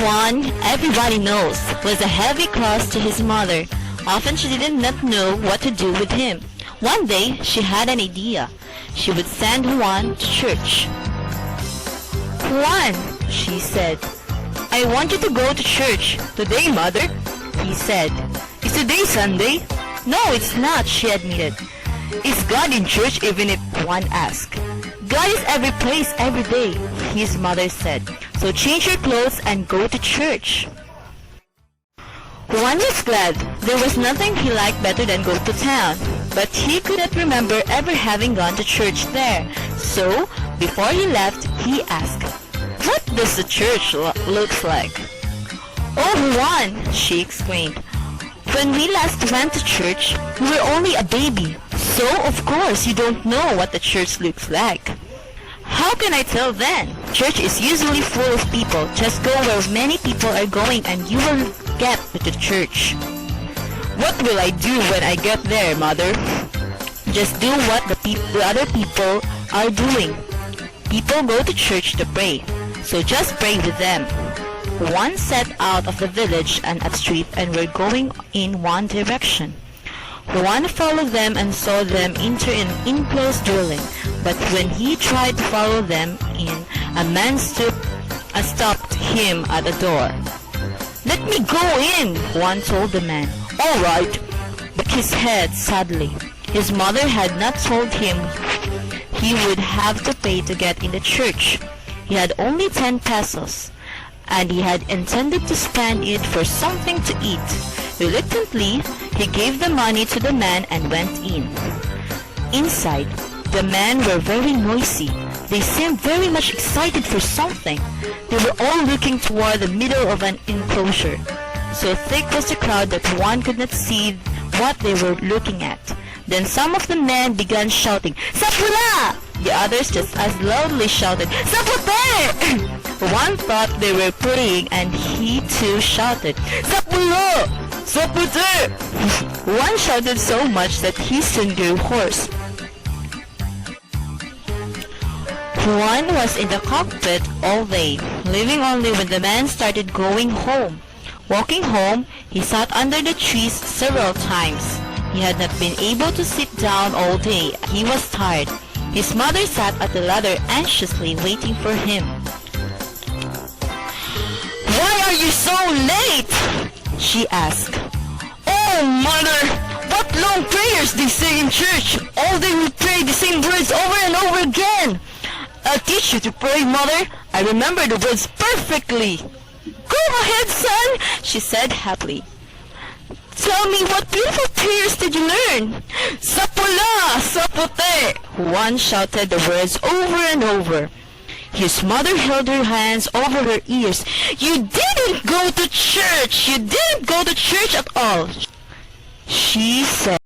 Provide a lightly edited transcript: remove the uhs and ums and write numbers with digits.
Juan, everybody knows, was a heavy cross to his mother. Often she did not know what to do with him. One day, she had an idea. She would send Juan to church. "Juan," she said, "I want you to go to church." "Today, mother?" he said. "Is today Sunday?" "No, it's not," she admitted. "Is God in church even if?" Juan asked. "God is every place, every day," his mother said. "So change your clothes and go to church." Juan was glad. There was nothing he liked better than go to town, but he could not remember ever having gone to church there. So, before he left, he asked, "What does the church looks like?" "Oh, Juan," she exclaimed, "when we last went to church, you were only a baby, so of course you don't know what the church looks like." "How can I tell then? Church is usually full of people. Just go where many people are going and you will get to the church." "What will I do when I get there, mother?" "Just do what the other people are doing. People go to church to pray, so just pray with them." One set out of the village and upstreet and were going in one direction. Juan followed them and saw them enter an enclosed dwelling, but when he tried to follow them in, a man stopped him at the door. "Let me go in," Juan told the man. "All right," but his head sadly. His mother had not told him he would have to pay to get in the church. He had only 10 pesos, and he had intended to spend it for something to eat. Reluctantly, he gave the money to the man and went in. Inside, the men were very noisy. They seemed very much excited for something. They were all looking toward the middle of an enclosure. So thick was the crowd that one could not see what they were looking at. Then some of the men began shouting, "Sapula!" The others just as loudly shouted, "Sapute!" One thought they were praying and he too shouted, "Sapulo! Sapute!" One shouted so much that he soon grew hoarse. Juan was in the cockpit all day, leaving only when the man started going home. Walking home, he sat under the trees several times. He had not been able to sit down all day. He was tired. His mother sat at the ladder anxiously waiting for him. "Why are you so late?" she asked. "Oh, mother, what long prayers they say in church. All day we pray the same words over and over again." "I'll teach you to pray, mother. I remember the words perfectly." "Go ahead, son," she said happily. "Tell me, what beautiful prayers did you learn?" "Sapula! Sapute!" Juan shouted the words over and over. His mother held her hands over her ears. "You didn't go to church! You didn't go to church at all!" she said.